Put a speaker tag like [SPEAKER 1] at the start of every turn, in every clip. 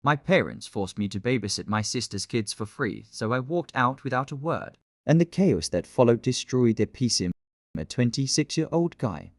[SPEAKER 1] My parents forced me to babysit my sister's kids for free, so I walked out without a word. And the chaos that followed destroyed their peace. I'm a 26-year-old guy.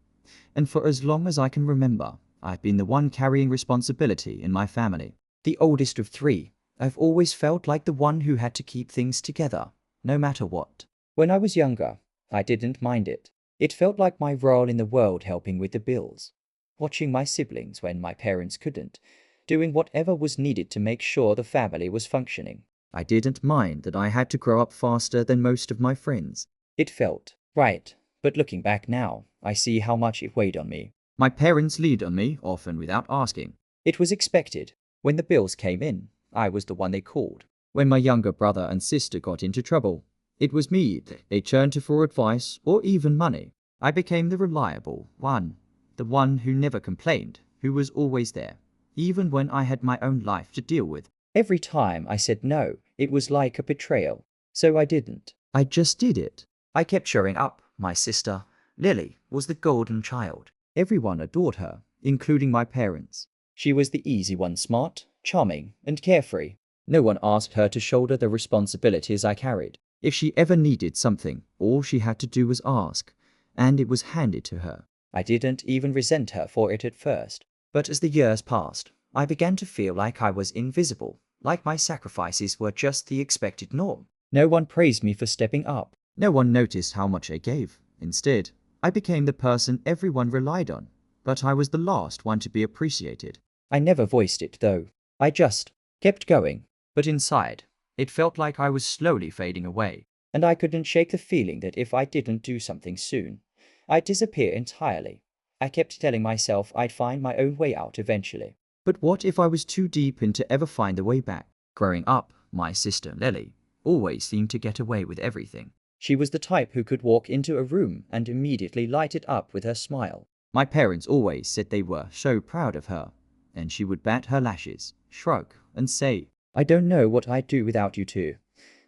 [SPEAKER 1] And for as long as I can remember, I've been the one carrying responsibility in my family. The oldest of three, I've always felt like the one who had to keep things together, no matter what. When I was younger, I didn't mind it. It felt like my role in the world, helping with the bills, watching my siblings when my parents couldn't, doing whatever was needed to make sure the family was functioning. I didn't mind that I had to grow up faster than most of my friends. It felt right, but looking back now, I see how much it weighed on me. My parents leaned on me, often without asking. It was expected. When the bills came in, I was the one they called. When my younger brother and sister got into trouble, it was me they turned to for advice or even money. I became the reliable one, the one who never complained, who was always there, even when I had my own life to deal with. Every time I said no, it was like a betrayal. So I didn't. I just did it. I kept showing up. My sister, Lily, was the golden child. Everyone adored her, including my parents. She was the easy one, smart, charming, and carefree. No one asked her to shoulder the responsibilities I carried. If she ever needed something, all she had to do was ask, and it was handed to her. I didn't even resent her for it at first. But as the years passed, I began to feel like I was invisible, like my sacrifices were just the expected norm. No one praised me for stepping up. No one noticed how much I gave. Instead, I became the person everyone relied on, but I was the last one to be appreciated. I never voiced it, though. I just kept going. But inside, it felt like I was slowly fading away, and I couldn't shake the feeling that if I didn't do something soon, I'd disappear entirely. I kept telling myself I'd find my own way out eventually. But what if I was too deep in to ever find a way back? Growing up, my sister Lily always seemed to get away with everything. She was the type who could walk into a room and immediately light it up with her smile. My parents always said they were so proud of her, and she would bat her lashes, shrug, and say, "I don't know what I'd do without you two."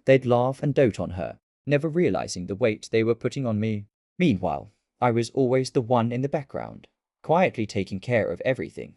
[SPEAKER 1] They'd laugh and dote on her, never realizing the weight they were putting on me. Meanwhile, I was always the one in the background, quietly taking care of everything.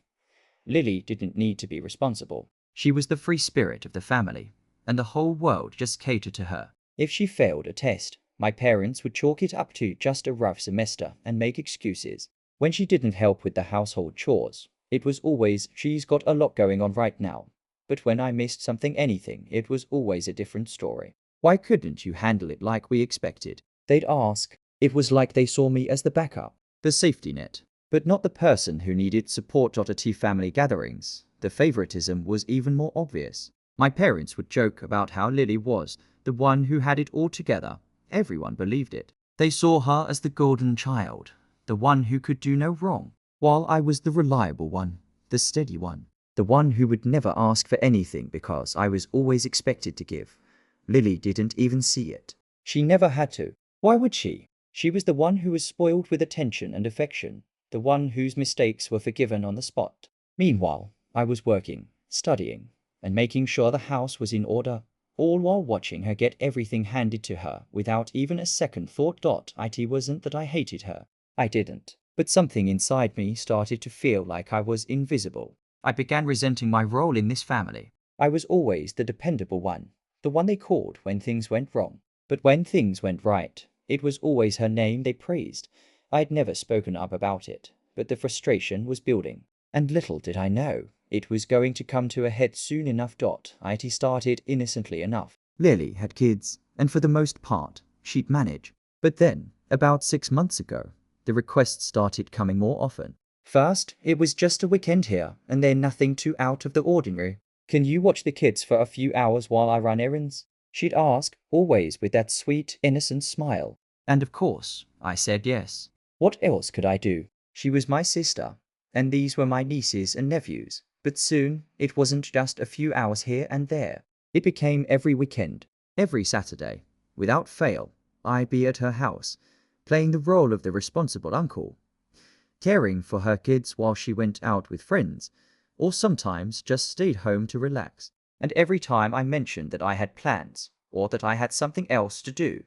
[SPEAKER 1] Lily didn't need to be responsible. She was the free spirit of the family, and the whole world just catered to her. If she failed a test, my parents would chalk it up to just a rough semester and make excuses. When she didn't help with the household chores, it was always, "She's got a lot going on right now." But when I missed anything, it was always a different story. "Why couldn't you handle it like we expected?" they'd ask. It was like they saw me as the backup, the safety net, but not the person who needed support. At family gatherings, the favoritism was even more obvious. My parents would joke about how Lily was the one who had it all together. Everyone believed it. They saw her as the golden child, the one who could do no wrong, while I was the reliable one, the steady one, the one who would never ask for anything because I was always expected to give. Lily didn't even see it. She never had to. Why would she? She was the one who was spoiled with attention and affection, the one whose mistakes were forgiven on the spot. Meanwhile, I was working, studying, and making sure the house was in order, all while watching her get everything handed to her without even a second thought. It wasn't that I hated her. I didn't. But something inside me started to feel like I was invisible. I began resenting my role in this family. I was always the dependable one, the one they called when things went wrong. But when things went right, it was always her name they praised. I'd never spoken up about it, but the frustration was building. And little did I know, it was going to come to a head soon enough. It started innocently enough. Lily had kids, and for the most part, she'd manage. But then, about 6 months ago, the requests started coming more often. First, it was just a weekend here, and then nothing too out of the ordinary. "Can you watch the kids for a few hours while I run errands?" she'd ask, always with that sweet, innocent smile. And of course, I said yes. What else could I do? She was my sister, and these were my nieces and nephews. But soon, it wasn't just a few hours here and there. It became every weekend, every Saturday. Without fail, I'd be at her house, playing the role of the responsible uncle, caring for her kids while she went out with friends, or sometimes just stayed home to relax. And every time I mentioned that I had plans, or that I had something else to do,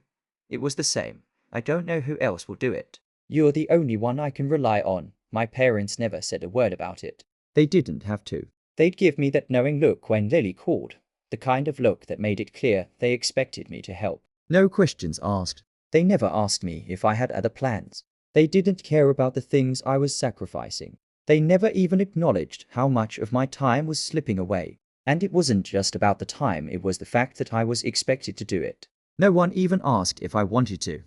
[SPEAKER 1] it was the same. "I don't know who else will do it. You're the only one I can rely on." My parents never said a word about it. They didn't have to. They'd give me that knowing look when Lily called, the kind of look that made it clear they expected me to help. No questions asked. They never asked me if I had other plans. They didn't care about the things I was sacrificing. They never even acknowledged how much of my time was slipping away. And it wasn't just about the time, it was the fact that I was expected to do it. No one even asked if I wanted to.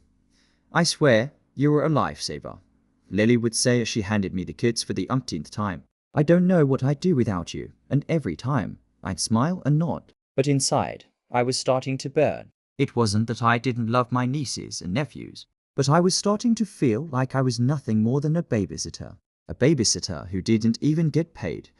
[SPEAKER 1] I swear, you were a lifesaver. Lily would say as she handed me the kids for the umpteenth time. I don't know what I'd do without you, and every time, I'd smile and nod. But inside, I was starting to burn. It wasn't that I didn't love my nieces and nephews, but I was starting to feel like I was nothing more than a babysitter. A babysitter who didn't even get paid,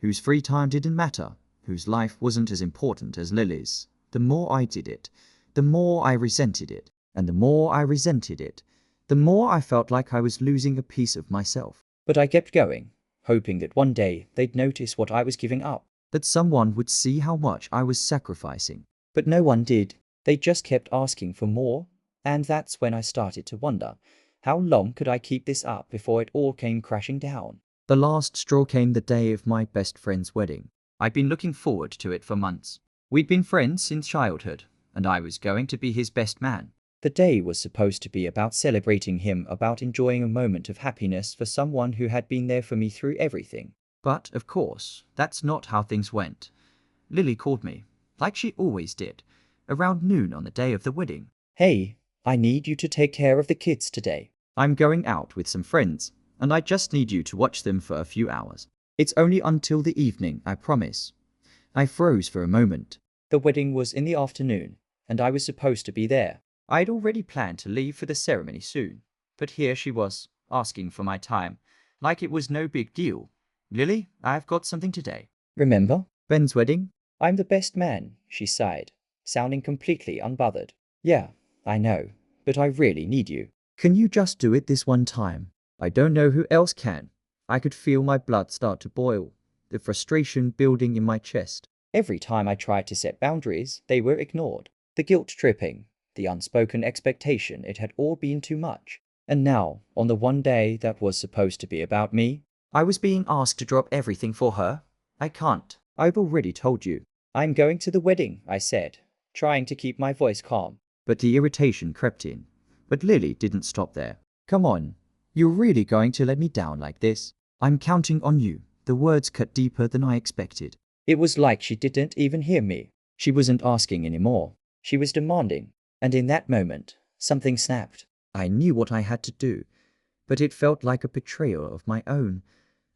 [SPEAKER 1] whose free time didn't matter, whose life wasn't as important as Lily's. The more I did it, the more I resented it. And the more I resented it, the more I felt like I was losing a piece of myself. But I kept going, hoping that one day they'd notice what I was giving up, that someone would see how much I was sacrificing. But no one did. They just kept asking for more, and that's when I started to wonder, how long could I keep this up before it all came crashing down? The last straw came the day of my best friend's wedding. I'd been looking forward to it for months. We'd been friends since childhood, and I was going to be his best man. The day was supposed to be about celebrating him, about enjoying a moment of happiness for someone who had been there for me through everything. But, of course, that's not how things went. Lily called me, like she always did, around noon on the day of the wedding. Hey, I need you to take care of the kids today. I'm going out with some friends, and I just need you to watch them for a few hours. It's only until the evening, I promise. I froze for a moment. The wedding was in the afternoon, and I was supposed to be there. I'd already planned to leave for the ceremony soon, but here she was, asking for my time, like it was no big deal. Lily, I've got something today. Remember Ben's wedding? I'm the best man, she sighed, sounding completely unbothered. Yeah, I know, but I really need you. Can you just do it this one time? I don't know who else can. I could feel my blood start to boil, the frustration building in my chest. Every time I tried to set boundaries, they were ignored. The guilt tripping, the unspoken expectation, it had all been too much. And now, on the one day that was supposed to be about me, I was being asked to drop everything for her. I can't. I've already told you. I'm going to the wedding, I said, trying to keep my voice calm. But the irritation crept in. But Lily didn't stop there. Come on. You're really going to let me down like this? I'm counting on you. The words cut deeper than I expected. It was like she didn't even hear me. She wasn't asking anymore. She was demanding. And in that moment, something snapped. I knew what I had to do, but it felt like a betrayal of my own.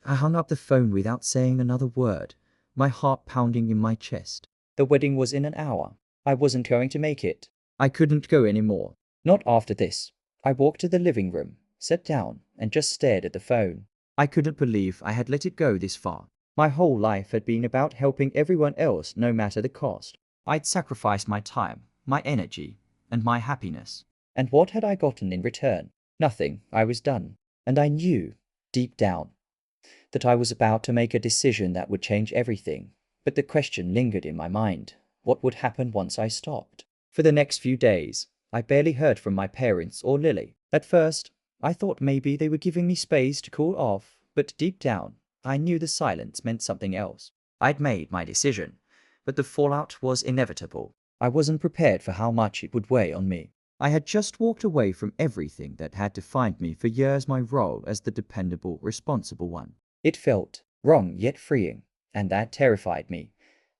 [SPEAKER 1] I hung up the phone without saying another word, my heart pounding in my chest. The wedding was in an hour. I wasn't going to make it. I couldn't go anymore. Not after this. I walked to the living room, sat down, and just stared at the phone. I couldn't believe I had let it go this far. My whole life had been about helping everyone else no matter the cost. I'd sacrificed my time, my energy, and my happiness. And what had I gotten in return? Nothing. I was done. And I knew, deep down, that I was about to make a decision that would change everything. But the question lingered in my mind. What would happen once I stopped? For the next few days, I barely heard from my parents or Lily. At first, I thought maybe they were giving me space to cool off, but deep down, I knew the silence meant something else. I'd made my decision, but the fallout was inevitable. I wasn't prepared for how much it would weigh on me. I had just walked away from everything that had defined me for years, my role as the dependable, responsible one. It felt wrong yet freeing, and that terrified me.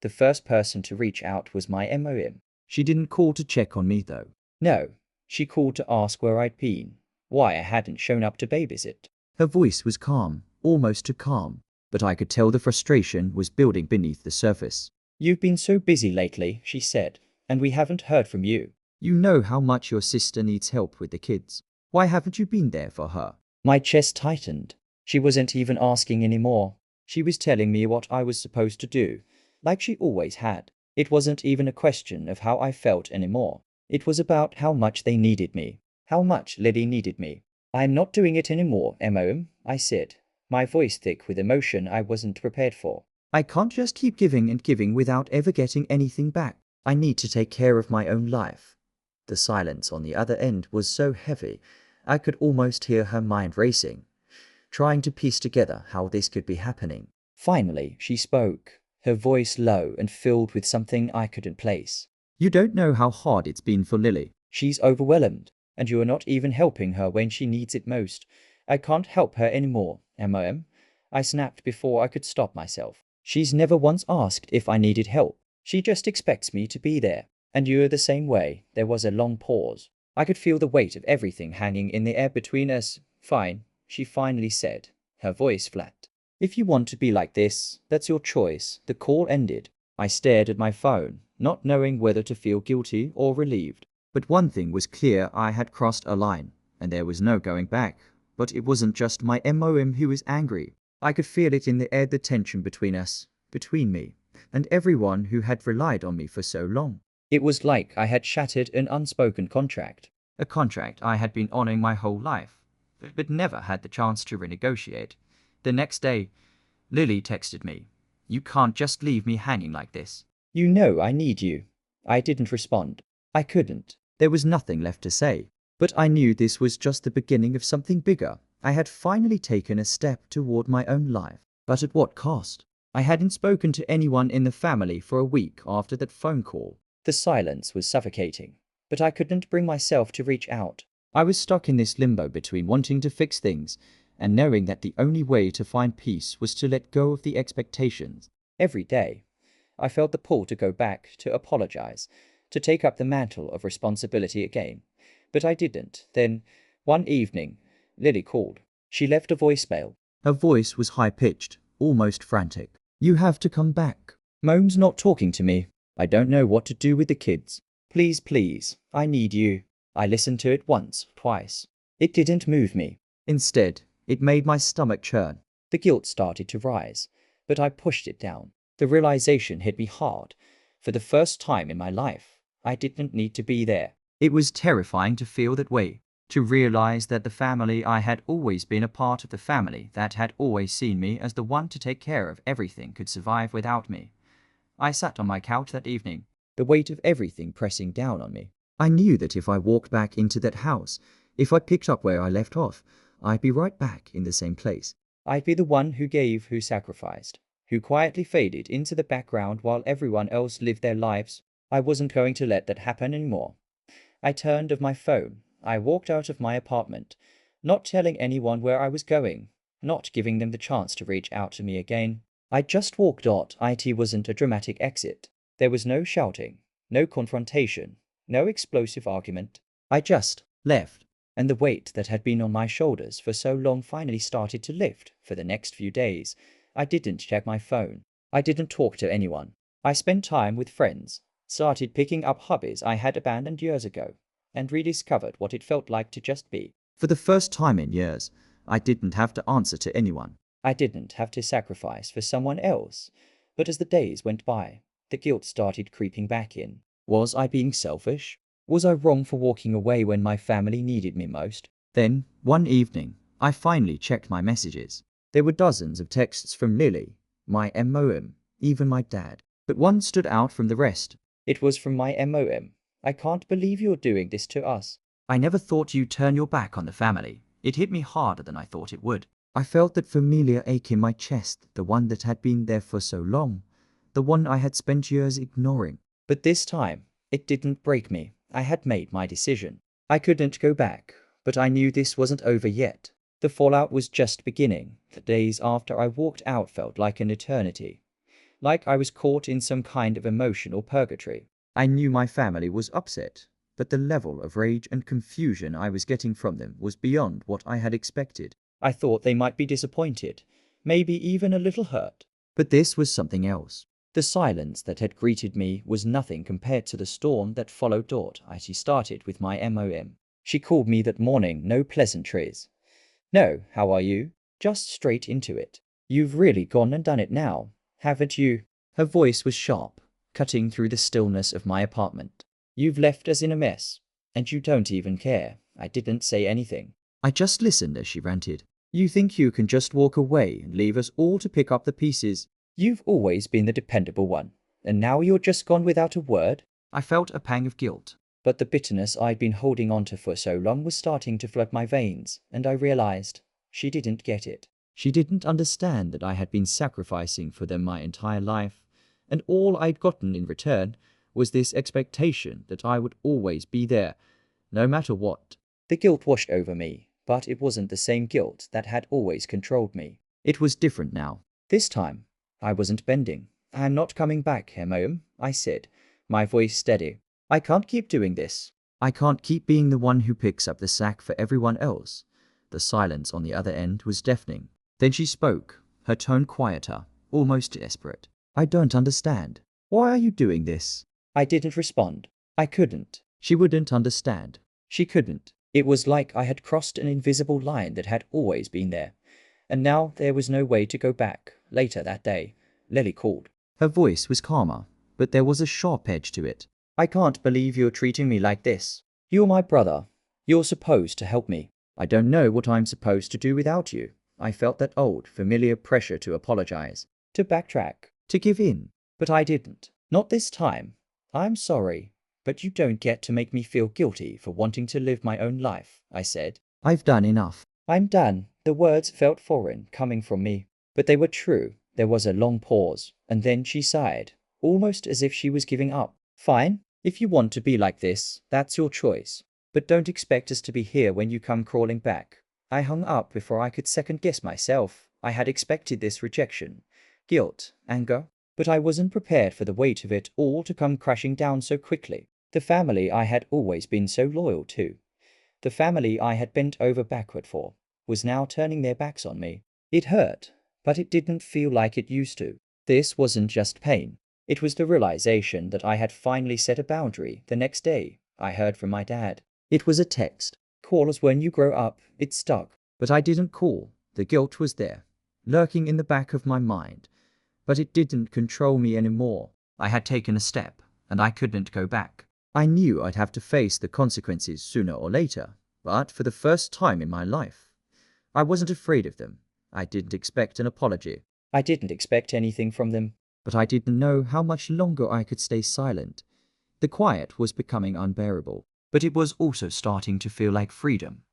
[SPEAKER 1] The first person to reach out was my mom. She didn't call to check on me though. No, she called to ask where I'd been, why I hadn't shown up to babysit. Her voice was calm, almost too calm, but I could tell the frustration was building beneath the surface. You've been so busy lately, she said, and we haven't heard from you. You know how much your sister needs help with the kids. Why haven't you been there for her? My chest tightened. She wasn't even asking anymore. She was telling me what I was supposed to do, like she always had. It wasn't even a question of how I felt anymore. It was about how much they needed me, how much Lily needed me. I'm not doing it anymore, Mom, I said, my voice thick with emotion I wasn't prepared for. I can't just keep giving and giving without ever getting anything back. I need to take care of my own life. The silence on the other end was so heavy, I could almost hear her mind racing, trying to piece together how this could be happening. Finally, she spoke, her voice low and filled with something I couldn't place. You don't know how hard it's been for Lily. She's overwhelmed, and you are not even helping her when she needs it most. I can't help her anymore, MOM. I snapped before I could stop myself. She's never once asked if I needed help. She just expects me to be there. And you're the same way. There was a long pause. I could feel the weight of everything hanging in the air between us. Fine, she finally said, her voice flat. If you want to be like this, that's your choice. The call ended. I stared at my phone, not knowing whether to feel guilty or relieved. But one thing was clear, I had crossed a line, and there was no going back. But it wasn't just my MOM who was angry. I could feel it in the air, the tension between us, between me, and everyone who had relied on me for so long. It was like I had shattered an unspoken contract. A contract I had been honoring my whole life, but never had the chance to renegotiate. The next day, Lily texted me. You can't just leave me hanging like this. You know I need you. I didn't respond. I couldn't. There was nothing left to say. But I knew this was just the beginning of something bigger. I had finally taken a step toward my own life. But at what cost? I hadn't spoken to anyone in the family for a week after that phone call. The silence was suffocating, but I couldn't bring myself to reach out. I was stuck in this limbo between wanting to fix things and knowing that the only way to find peace was to let go of the expectations. Every day, I felt the pull to go back, to apologize, to take up the mantle of responsibility again. But I didn't. Then, one evening, Lily called. She left a voicemail. Her voice was high-pitched, almost frantic. You have to come back. Mom's not talking to me. I don't know what to do with the kids. Please, please, I need you. I listened to it once, twice. It didn't move me. Instead, it made my stomach churn. The guilt started to rise, but I pushed it down. The realization hit me hard. For the first time in my life, I didn't need to be there. It was terrifying to feel that way, to realize that the family I had always been a part of, the family that had always seen me as the one to take care of everything, could survive without me. I sat on my couch that evening, the weight of everything pressing down on me. I knew that if I walked back into that house, if I picked up where I left off, I'd be right back in the same place. I'd be the one who gave, who sacrificed, who quietly faded into the background while everyone else lived their lives. I wasn't going to let that happen anymore. I turned off my phone. I walked out of my apartment, not telling anyone where I was going, not giving them the chance to reach out to me again. I just walked out. It wasn't a dramatic exit. There was no shouting, no confrontation, no explosive argument. I just left, and the weight that had been on my shoulders for so long finally started to lift. For the next few days, I didn't check my phone. I didn't talk to anyone. I spent time with friends, started picking up hobbies I had abandoned years ago, and rediscovered what it felt like to just be. For the first time in years, I didn't have to answer to anyone. I didn't have to sacrifice for someone else. But as the days went by, the guilt started creeping back in. Was I being selfish? Was I wrong for walking away when my family needed me most? Then, one evening, I finally checked my messages. There were dozens of texts from Lily, my MOM, even my dad. But one stood out from the rest. It was from my MOM. I can't believe you're doing this to us. I never thought you'd turn your back on the family. It hit me harder than I thought it would. I felt that familiar ache in my chest, the one that had been there for so long, the one I had spent years ignoring. But this time, it didn't break me. I had made my decision. I couldn't go back, but I knew this wasn't over yet. The fallout was just beginning. The days after I walked out felt like an eternity, like I was caught in some kind of emotional purgatory. I knew my family was upset, but the level of rage and confusion I was getting from them was beyond what I had expected. I thought they might be disappointed, maybe even a little hurt. But this was something else. The silence that had greeted me was nothing compared to the storm that followed. It started with my MOM. She called me that morning, no pleasantries. No, how are you? Just straight into it. You've really gone and done it now, haven't you? Her voice was sharp, cutting through the stillness of my apartment. You've left us in a mess, and you don't even care. I didn't say anything. I just listened as she ranted. You think you can just walk away and leave us all to pick up the pieces? You've always been the dependable one, and now you're just gone without a word? I felt a pang of guilt, but the bitterness I'd been holding onto for so long was starting to flood my veins, and I realized she didn't get it. She didn't understand that I had been sacrificing for them my entire life, and all I'd gotten in return was this expectation that I would always be there, no matter what. The guilt washed over me, but it wasn't the same guilt that had always controlled me. It was different now. This time, I wasn't bending. "I'm not coming back, Hermione," I said, my voice steady. "I can't keep doing this. I can't keep being the one who picks up the slack for everyone else." The silence on the other end was deafening. Then she spoke, her tone quieter, almost desperate. "I don't understand. Why are you doing this?" I didn't respond. I couldn't. She wouldn't understand. She couldn't. It was like I had crossed an invisible line that had always been there. And now there was no way to go back. Later that day, Lily called. Her voice was calmer, but there was a sharp edge to it. "I can't believe you're treating me like this. You're my brother. You're supposed to help me. I don't know what I'm supposed to do without you." I felt that old, familiar pressure to apologize, to backtrack, to give in. But I didn't. Not this time. "I'm sorry, but you don't get to make me feel guilty for wanting to live my own life," I said. "I've done enough. I'm done." The words felt foreign coming from me, but they were true. There was a long pause, and then she sighed, almost as if she was giving up. "Fine. If you want to be like this, that's your choice. But don't expect us to be here when you come crawling back." I hung up before I could second-guess myself. I had expected this rejection, guilt, anger, but I wasn't prepared for the weight of it all to come crashing down so quickly. The family I had always been so loyal to, the family I had bent over backward for, was now turning their backs on me. It hurt, but it didn't feel like it used to. This wasn't just pain. It was the realization that I had finally set a boundary. The next day, I heard from my dad. It was a text. "Call us when you grow up." It stuck. But I didn't call. The guilt was there, lurking in the back of my mind. But it didn't control me anymore. I had taken a step, and I couldn't go back. I knew I'd have to face the consequences sooner or later, but for the first time in my life, I wasn't afraid of them. I didn't expect an apology. I didn't expect anything from them. But I didn't know how much longer I could stay silent. The quiet was becoming unbearable, but it was also starting to feel like freedom.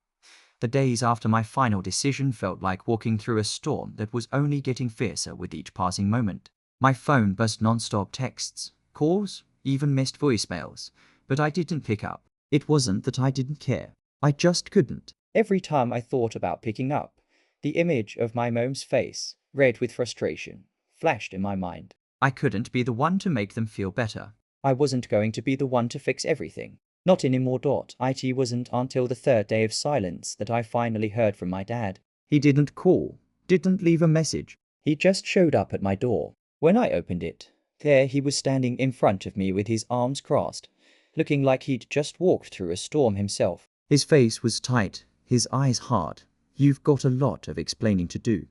[SPEAKER 1] The days after my final decision felt like walking through a storm that was only getting fiercer with each passing moment. My phone buzzed non-stop texts, calls, even missed voicemails, but I didn't pick up. It wasn't that I didn't care. I just couldn't. Every time I thought about picking up, the image of my mom's face, red with frustration, flashed in my mind. I couldn't be the one to make them feel better. I wasn't going to be the one to fix everything. Not anymore. It wasn't until the third day of silence that I finally heard from my dad. He didn't call, didn't leave a message. He just showed up at my door. When I opened it, there he was standing in front of me with his arms crossed, looking like he'd just walked through a storm himself. His face was tight, his eyes hard. "You've got a lot of explaining to do,"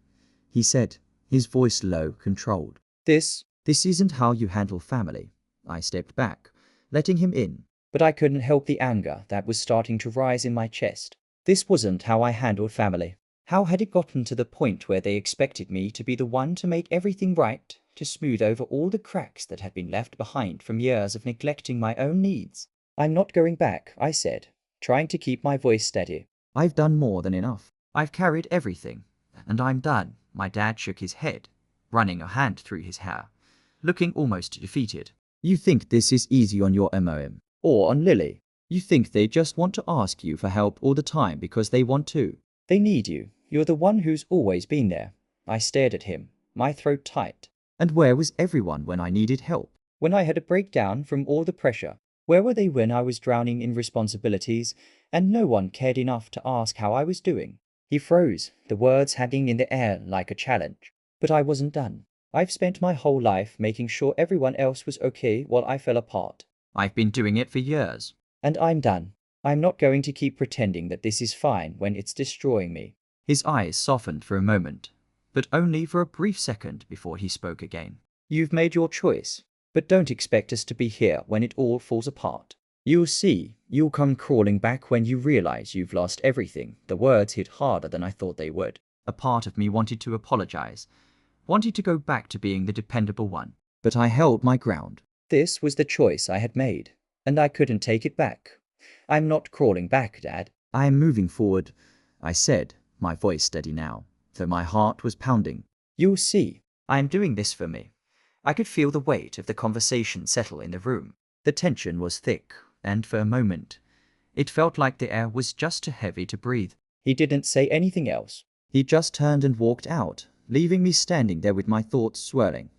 [SPEAKER 1] he said, his voice low, controlled. This isn't how you handle family." I stepped back, letting him in. But I couldn't help the anger that was starting to rise in my chest. This wasn't how I handled family. How had it gotten to the point where they expected me to be the one to make everything right, to smooth over all the cracks that had been left behind from years of neglecting my own needs? "I'm not going back," I said, trying to keep my voice steady. "I've done more than enough. I've carried everything, and I'm done." My dad shook his head, running a hand through his hair, looking almost defeated. "You think this is easy on your MOM? Or on Lily? You think they just want to ask you for help all the time because they want to? They need you. You're the one who's always been there." I stared at him, my throat tight. And where was everyone when I needed help? When I had a breakdown from all the pressure? Where were they when I was drowning in responsibilities and no one cared enough to ask how I was doing? He froze, the words hanging in the air like a challenge. But I wasn't done. I've spent my whole life making sure everyone else was okay while I fell apart. I've been doing it for years. And I'm done. I'm not going to keep pretending that this is fine when it's destroying me. His eyes softened for a moment, but only for a brief second before he spoke again. "You've made your choice, but don't expect us to be here when it all falls apart. You'll see, you'll come crawling back when you realize you've lost everything." The words hit harder than I thought they would. A part of me wanted to apologize, wanted to go back to being the dependable one. But I held my ground. This was the choice I had made, and I couldn't take it back. "I'm not crawling back, Dad. I am moving forward," I said, my voice steady now. though my heart was pounding. "You'll see. I am doing this for me." I could feel the weight of the conversation settle in the room. The tension was thick, and for a moment, it felt like the air was just too heavy to breathe. He didn't say anything else. He just turned and walked out, leaving me standing there with my thoughts swirling.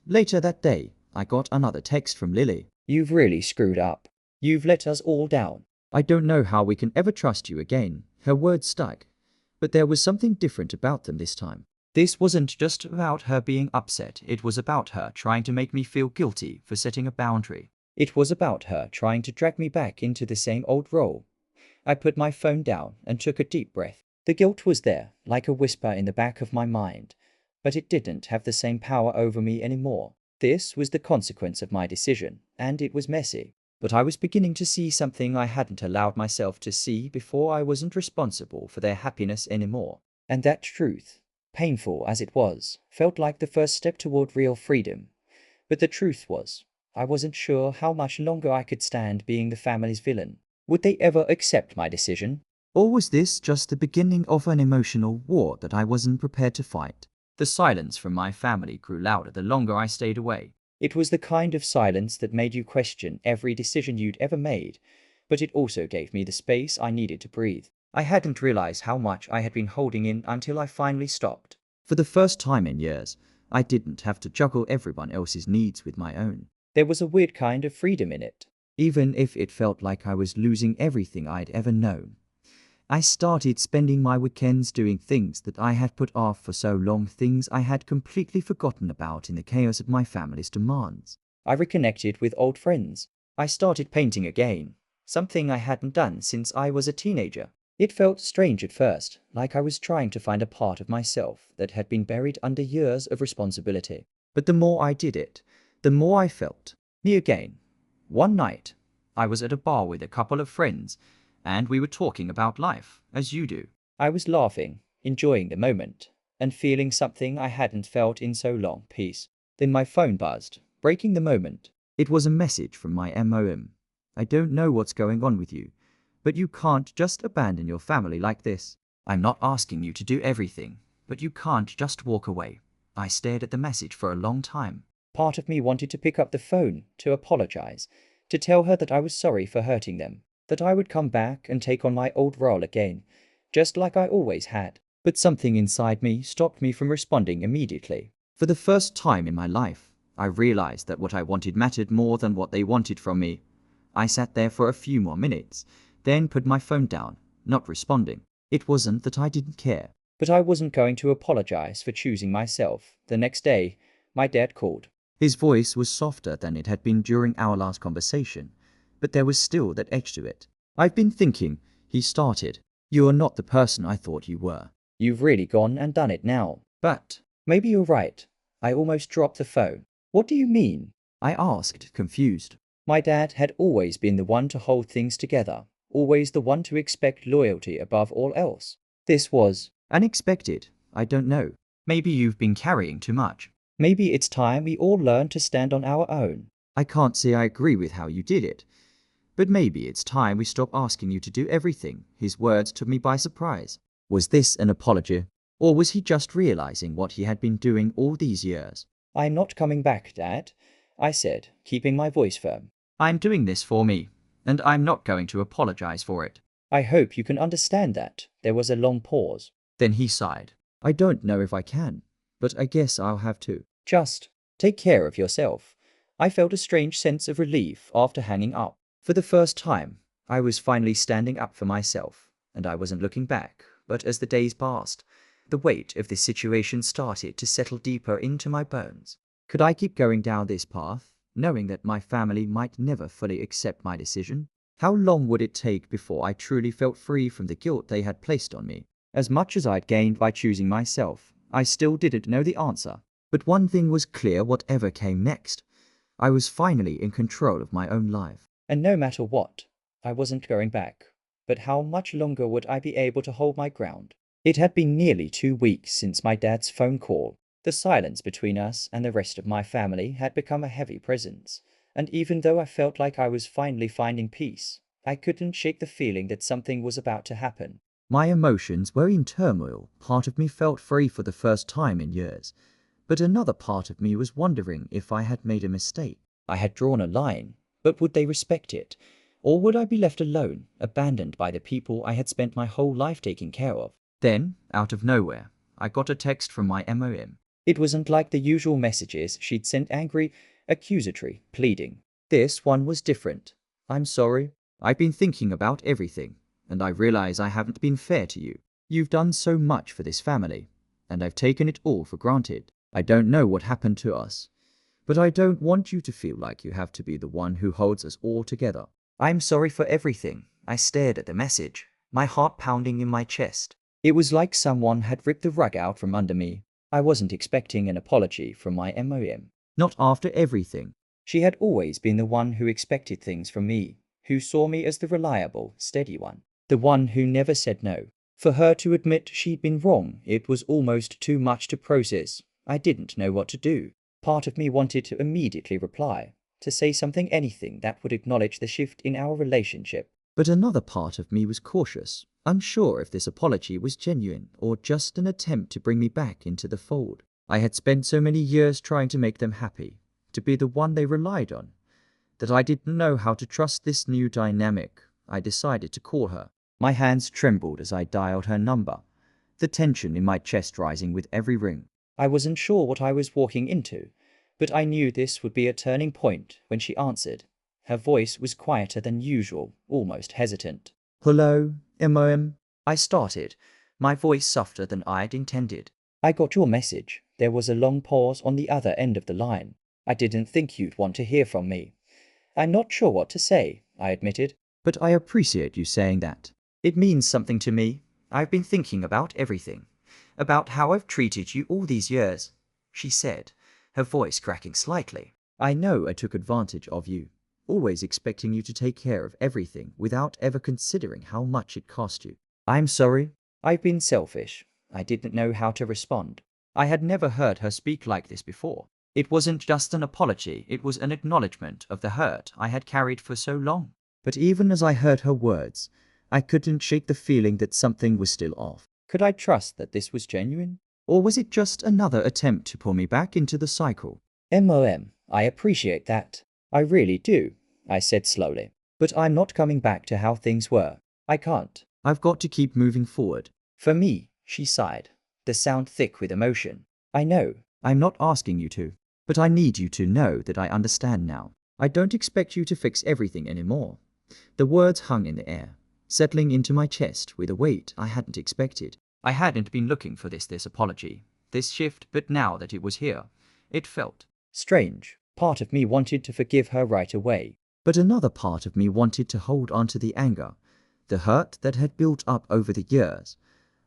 [SPEAKER 1] Later that day, I got another text from Lily. "You've really screwed up. You've let us all down. I don't know how we can ever trust you again." Her words stuck, but there was something different about them this time. This wasn't just about her being upset, it was about her trying to make me feel guilty for setting a boundary. It was about her trying to drag me back into the same old role. I put my phone down and took a deep breath. The guilt was there, like a whisper in the back of my mind, but it didn't have the same power over me anymore. This was the consequence of my decision, and it was messy. But I was beginning to see something I hadn't allowed myself to see before. I wasn't responsible for their happiness anymore. And that truth, painful as it was, felt like the first step toward real freedom. But the truth was, I wasn't sure how much longer I could stand being the family's villain. Would they ever accept my decision? Or was this just the beginning of an emotional war that I wasn't prepared to fight? The silence from my family grew louder the longer I stayed away. It was the kind of silence that made you question every decision you'd ever made, but it also gave me the space I needed to breathe. I hadn't realized how much I had been holding in until I finally stopped. For the first time in years, I didn't have to juggle everyone else's needs with my own. There was a weird kind of freedom in it, even if it felt like I was losing everything I'd ever known. I started spending my weekends doing things that I had put off for so long, things I had completely forgotten about in the chaos of my family's demands. I reconnected with old friends. I started painting again, something I hadn't done since I was a teenager. It felt strange at first, like I was trying to find a part of myself that had been buried under years of responsibility. But the more I did it, the more I felt me again. One night, I was at a bar with a couple of friends, and we were talking about life, as you do. I was laughing, enjoying the moment, and feeling something I hadn't felt in so long, peace. Then my phone buzzed, breaking the moment. It was a message from my mom. "I don't know what's going on with you, but you can't just abandon your family like this. I'm not asking you to do everything, but you can't just walk away." I stared at the message for a long time. Part of me wanted to pick up the phone, to apologize, to tell her that I was sorry for hurting them, that I would come back and take on my old role again, just like I always had. But something inside me stopped me from responding immediately. For the first time in my life, I realized that what I wanted mattered more than what they wanted from me. I sat there for a few more minutes, then put my phone down, not responding. It wasn't that I didn't care, but I wasn't going to apologize for choosing myself. The next day, my dad called. His voice was softer than it had been during our last conversation, but there was still that edge to it. "I've been thinking," he started. "You are not the person I thought you were. You've really gone and done it now. But maybe you're right." I almost dropped the phone. "What do you mean?" I asked, confused. My dad had always been the one to hold things together, always the one to expect loyalty above all else. This was unexpected. I don't know. Maybe you've been carrying too much. Maybe it's time we all learn to stand on our own. I can't say I agree with how you did it, but maybe it's time we stop asking you to do everything." His words took me by surprise. Was this an apology? Or was he just realizing what he had been doing all these years? "I'm not coming back, Dad," I said, keeping my voice firm. "I'm doing this for me, and I'm not going to apologize for it." "I hope you can understand that." There was a long pause. Then he sighed. "I don't know if I can, but I guess I'll have to. Just take care of yourself." I felt a strange sense of relief after hanging up. For the first time, I was finally standing up for myself, and I wasn't looking back. But as the days passed, the weight of this situation started to settle deeper into my bones. Could I keep going down this path, knowing that my family might never fully accept my decision? How long would it take before I truly felt free from the guilt they had placed on me? As much as I'd gained by choosing myself, I still didn't know the answer. But one thing was clear: whatever came next, I was finally in control of my own life. And no matter what, I wasn't going back. But how much longer would I be able to hold my ground? It had been nearly 2 weeks since my dad's phone call. The silence between us and the rest of my family had become a heavy presence, and even though I felt like I was finally finding peace, I couldn't shake the feeling that something was about to happen. My emotions were in turmoil. Part of me felt free for the first time in years, but another part of me was wondering if I had made a mistake. I had drawn a line, but would they respect it? Or would I be left alone, abandoned by the people I had spent my whole life taking care of? Then, out of nowhere, I got a text from my MOM. It wasn't like the usual messages she'd sent, angry, accusatory, pleading. This one was different. I'm sorry. I've been thinking about everything, and I realize I haven't been fair to you. You've done so much for this family, and I've taken it all for granted. I don't know what happened to us, but I don't want you to feel like you have to be the one who holds us all together. I'm sorry for everything. I stared at the message, my heart pounding in my chest. It was like someone had ripped the rug out from under me. I wasn't expecting an apology from my MOM. Not after everything. She had always been the one who expected things from me, who saw me as the reliable, steady one, the one who never said no. For her to admit she'd been wrong, it was almost too much to process. I didn't know what to do. Part of me wanted to immediately reply, to say something, anything that would acknowledge the shift in our relationship. But another part of me was cautious, unsure if this apology was genuine or just an attempt to bring me back into the fold. I had spent so many years trying to make them happy, to be the one they relied on, that I didn't know how to trust this new dynamic. I decided to call her. My hands trembled as I dialed her number, the tension in my chest rising with every ring. I wasn't sure what I was walking into, but I knew this would be a turning point when she answered. Her voice was quieter than usual, almost hesitant. Hello, MOM? I started, my voice softer than I'd intended. I got your message. There was a long pause on the other end of the line. I didn't think you'd want to hear from me. I'm not sure what to say, I admitted. But I appreciate you saying that. It means something to me. I've been thinking about everything, about how I've treated you all these years, she said, her voice cracking slightly. I know I took advantage of you, always expecting you to take care of everything without ever considering how much it cost you. I'm sorry. I've been selfish. I didn't know how to respond. I had never heard her speak like this before. It wasn't just an apology, it was an acknowledgement of the hurt I had carried for so long. But even as I heard her words, I couldn't shake the feeling that something was still off. Could I trust that this was genuine? Or was it just another attempt to pull me back into the cycle? MOM, I appreciate that. I really do, I said slowly. But I'm not coming back to how things were. I can't. I've got to keep moving forward. For me, she sighed, the sound thick with emotion. I know. I'm not asking you to. But I need you to know that I understand now. I don't expect you to fix everything anymore. The words hung in the air, settling into my chest with a weight I hadn't expected. I hadn't been looking for this apology, this shift, but now that it was here, it felt strange. Part of me wanted to forgive her right away, but another part of me wanted to hold on to the anger, the hurt that had built up over the years.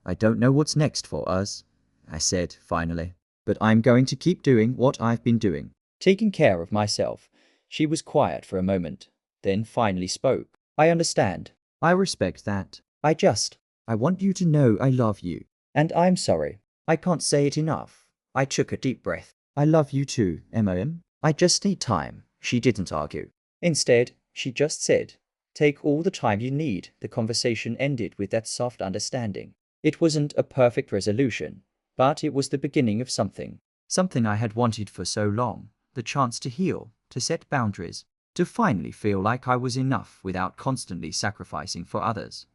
[SPEAKER 1] I don't know what's next for us, I said finally, but I'm going to keep doing what I've been doing, taking care of myself. She was quiet for a moment, then finally spoke. I understand. I respect that. I want you to know I love you. And I'm sorry. I can't say it enough. I took a deep breath. I love you too, MOM. I just need time. She didn't argue. Instead, she just said, take all the time you need. The conversation ended with that soft understanding. It wasn't a perfect resolution, but it was the beginning of something. Something I had wanted for so long. The chance to heal, to set boundaries, to finally feel like I was enough without constantly sacrificing for others.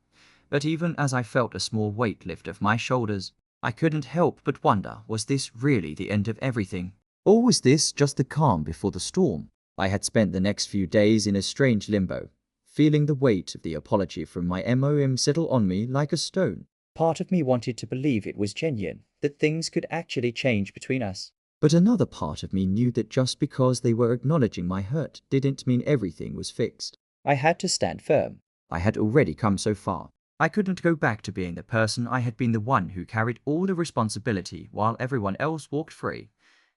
[SPEAKER 1] But even as I felt a small weight lift off my shoulders, I couldn't help but wonder, was this really the end of everything? Or was this just the calm before the storm? I had spent the next few days in a strange limbo, feeling the weight of the apology from my MOM settle on me like a stone. Part of me wanted to believe it was genuine, that things could actually change between us. But another part of me knew that just because they were acknowledging my hurt didn't mean everything was fixed. I had to stand firm. I had already come so far. I couldn't go back to being the person I had been, the one who carried all the responsibility while everyone else walked free.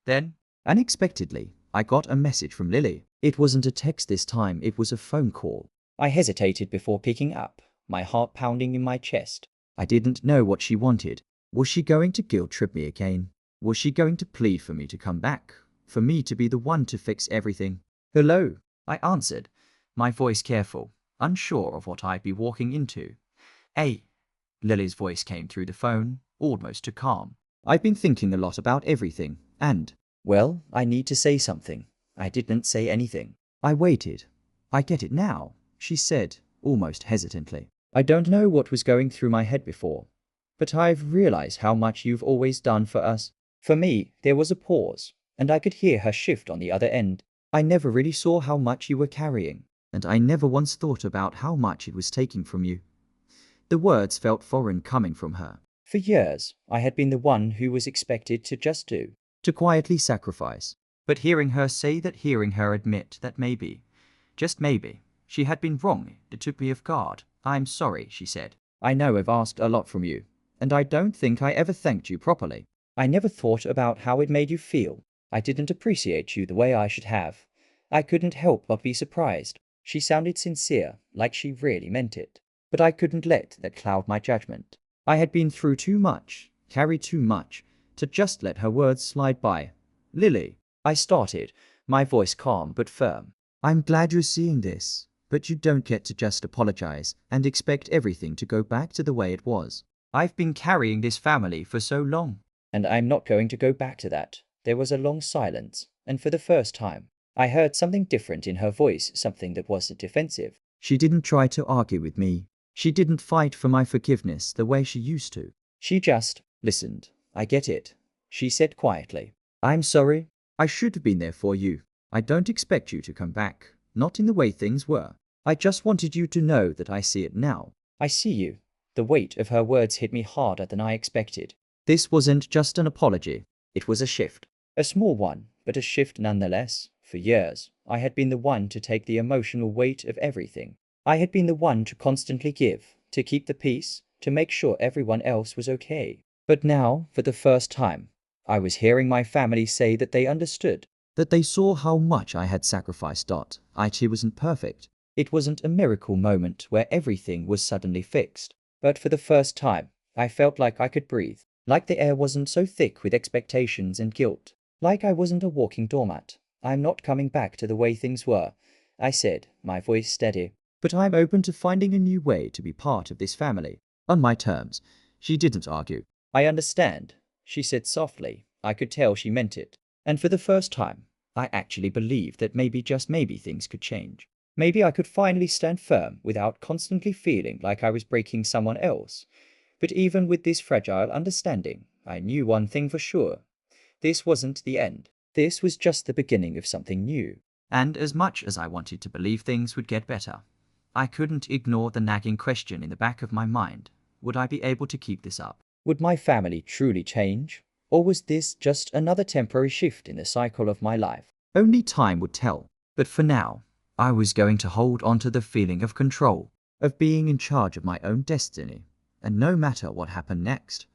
[SPEAKER 1] Then, unexpectedly, I got a message from Lily. It wasn't a text this time, it was a phone call. I hesitated before picking up, my heart pounding in my chest. I didn't know what she wanted. Was she going to guilt trip me again? Was she going to plead for me to come back? For me to be the one to fix everything? Hello, I answered, my voice careful, unsure of what I'd be walking into. Hey, Lily's voice came through the phone, almost to calm. I've been thinking a lot about everything, and, well, I need to say something. I didn't say anything. I waited. I get it now, she said, almost hesitantly. I don't know what was going through my head before, but I've realized how much you've always done for us. For me, there was a pause, and I could hear her shift on the other end. I never really saw how much you were carrying, and I never once thought about how much it was taking from you. The words felt foreign coming from her. For years, I had been the one who was expected to just do, to quietly sacrifice. But hearing her say that, hearing her admit that maybe, just maybe, she had been wrong, it took me off guard. I'm sorry, she said. I know I've asked a lot from you, and I don't think I ever thanked you properly. I never thought about how it made you feel. I didn't appreciate you the way I should have. I couldn't help but be surprised. She sounded sincere, like she really meant it. But I couldn't let that cloud my judgment. I had been through too much, carried too much, to just let her words slide by. Lily, I started, my voice calm but firm. I'm glad you're seeing this, but you don't get to just apologize and expect everything to go back to the way it was. I've been carrying this family for so long, and I'm not going to go back to that. There was a long silence, and for the first time, I heard something different in her voice, something that wasn't defensive. She didn't try to argue with me. She didn't fight for my forgiveness the way she used to. She just listened. I get it, she said quietly. I'm sorry. I should have been there for you. I don't expect you to come back, not in the way things were. I just wanted you to know that I see it now. I see you. The weight of her words hit me harder than I expected. This wasn't just an apology. It was a shift. A small one, but a shift nonetheless. For years, I had been the one to take the emotional weight of everything. I had been the one to constantly give, to keep the peace, to make sure everyone else was okay. But now, for the first time, I was hearing my family say that they understood, that they saw how much I had sacrificed. It wasn't perfect. It wasn't a miracle moment where everything was suddenly fixed. But for the first time, I felt like I could breathe, like the air wasn't so thick with expectations and guilt, like I wasn't a walking doormat. I'm not coming back to the way things were, I said, my voice steady. But I'm open to finding a new way to be part of this family. On my terms. She didn't argue. I understand, she said softly. I could tell she meant it. And for the first time, I actually believed that maybe, just maybe, things could change. Maybe I could finally stand firm without constantly feeling like I was breaking someone else. But even with this fragile understanding, I knew one thing for sure. This wasn't the end. This was just the beginning of something new. And as much as I wanted to believe things would get better, I couldn't ignore the nagging question in the back of my mind. Would I be able to keep this up? Would my family truly change? Or was this just another temporary shift in the cycle of my life? Only time would tell. But for now, I was going to hold on to the feeling of control, of being in charge of my own destiny. And no matter what happened next,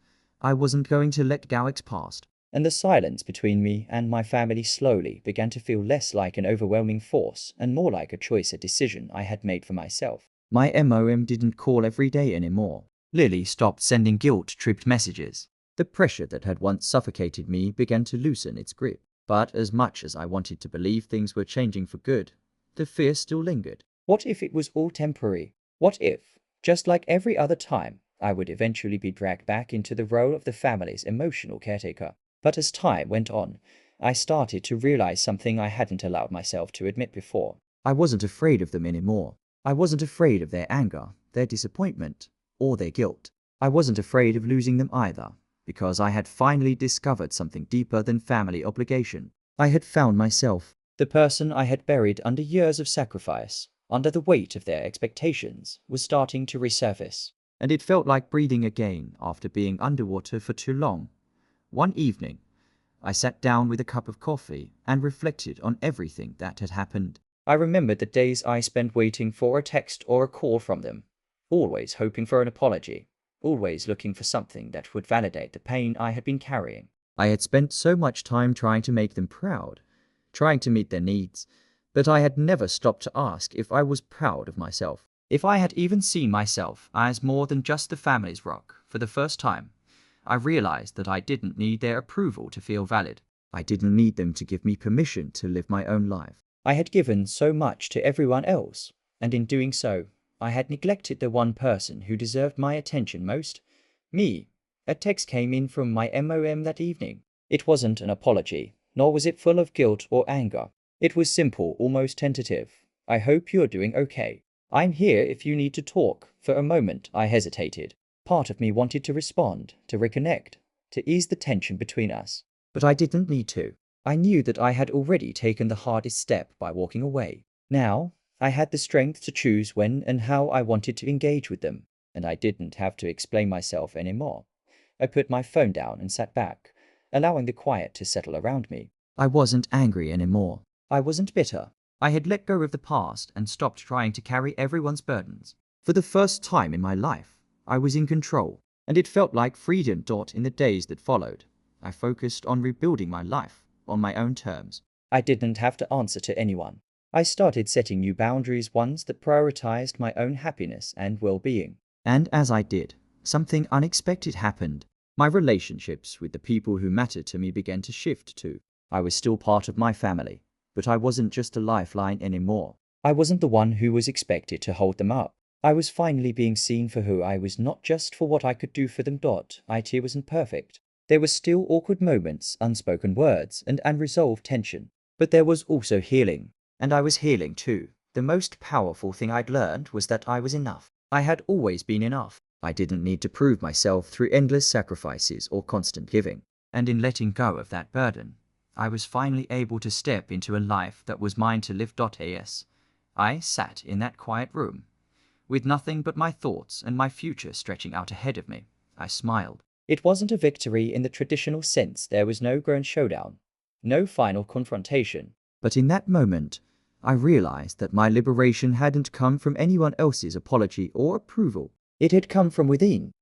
[SPEAKER 1] I wasn't going to let go its past. And the silence between me and my family slowly began to feel less like an overwhelming force and more like a choice, a decision I had made for myself. My mom didn't call every day anymore. Lily stopped sending guilt-tripped messages. The pressure that had once suffocated me began to loosen its grip. But as much as I wanted to believe things were changing for good, the fear still lingered. What if it was all temporary? What if, just like every other time, I would eventually be dragged back into the role of the family's emotional caretaker? But as time went on, I started to realize something I hadn't allowed myself to admit before. I wasn't afraid of them anymore. I wasn't afraid of their anger, their disappointment, or their guilt. I wasn't afraid of losing them either, because I had finally discovered something deeper than family obligation. I had found myself. The person I had buried under years of sacrifice, under the weight of their expectations, was starting to resurface. And it felt like breathing again after being underwater for too long. One evening, I sat down with a cup of coffee and reflected on everything that had happened. I remembered the days I spent waiting for a text or a call from them, always hoping for an apology, always looking for something that would validate the pain I had been carrying. I had spent so much time trying to make them proud, trying to meet their needs, but I had never stopped to ask if I was proud of myself, if I had even seen myself as more than just the family's rock. For the first time, I realized that I didn't need their approval to feel valid. I didn't need them to give me permission to live my own life. I had given so much to everyone else, and in doing so, I had neglected the one person who deserved my attention most. Me. A text came in from my mom that evening. It wasn't an apology, nor was it full of guilt or anger. It was simple, almost tentative. I hope you're doing okay. I'm here if you need to talk. For a moment, I hesitated. Part of me wanted to respond, to reconnect, to ease the tension between us. But I didn't need to. I knew that I had already taken the hardest step by walking away. Now, I had the strength to choose when and how I wanted to engage with them, and I didn't have to explain myself anymore. I put my phone down and sat back, allowing the quiet to settle around me. I wasn't angry anymore. I wasn't bitter. I had let go of the past and stopped trying to carry everyone's burdens. For the first time in my life, I was in control, and it felt like freedom. In the days that followed, I focused on rebuilding my life on my own terms. I didn't have to answer to anyone. I started setting new boundaries, ones that prioritized my own happiness and well-being. And as I did, something unexpected happened. My relationships with the people who mattered to me began to shift too. I was still part of my family, but I wasn't just a lifeline anymore. I wasn't the one who was expected to hold them up. I was finally being seen for who I was, not just for what I could do for them. It wasn't perfect. There were still awkward moments, unspoken words, and unresolved tension. But there was also healing. And I was healing too. The most powerful thing I'd learned was that I was enough. I had always been enough. I didn't need to prove myself through endless sacrifices or constant giving. And in letting go of that burden, I was finally able to step into a life that was mine to live. I sat in that quiet room, with nothing but my thoughts and my future stretching out ahead of me. I smiled. It wasn't a victory in the traditional sense. There was no grand showdown, no final confrontation. But in that moment, I realized that my liberation hadn't come from anyone else's apology or approval. It had come from within.